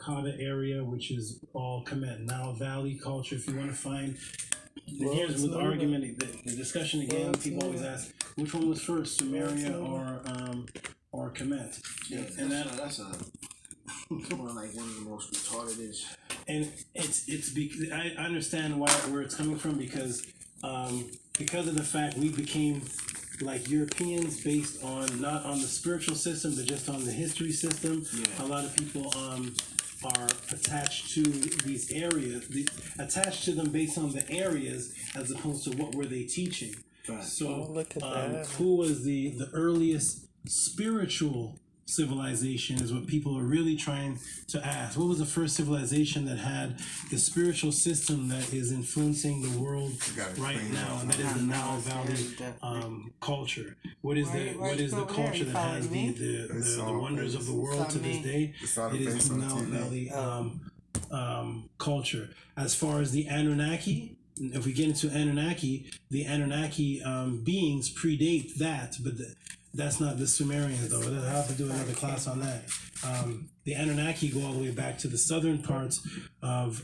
Hakata area, which is all Kemet, Nile Valley culture. If you want to find, and here's with the argument, the discussion again. People always ask which one was first, Sumeria or Kemet. Yeah, and that's like one of the most retarded. And it's because I understand where it's coming from because of the fact we became like Europeans based on not on the spiritual system but just on the history system. A lot of people are attached to these areas, attached to them based on the areas as opposed to what were they teaching. Right. So who was the earliest spiritual civilization is what people are really trying to ask. What was the first civilization that had the spiritual system that is influencing the world right now, and that is the Nile Valley culture? What is the culture that has the wonders of the world to this day? It is the Nile Valley culture. As far as the Anunnaki, if we get into Anunnaki, the Anunnaki beings predate that, but that's not the Sumerians, though. I'll have to do another class on that. The Anunnaki go all the way back to the southern parts of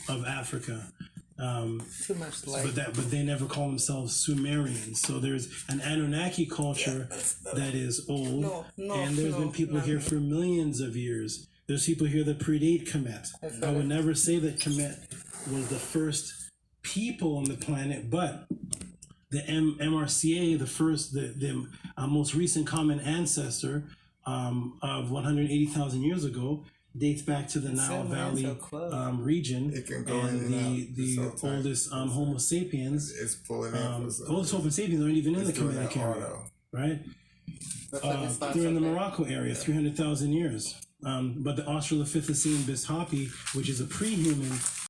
Africa. But they never call themselves Sumerians. So there's an Anunnaki culture that is old, and there's been people here for millions of years. There's people here that predate Kemet. I would never say that Kemet was the first people on the planet, but the MRCA, the most recent common ancestor of 180,000 years ago, dates back to the Nile Valley region, and the oldest Homo sapiens. It's pulling up. Oldest Homo sapiens aren't even in the Kemetic area, right? They're in the Morocco area, 300,000 years. But the Australopithecine bishopi, which is a pre-human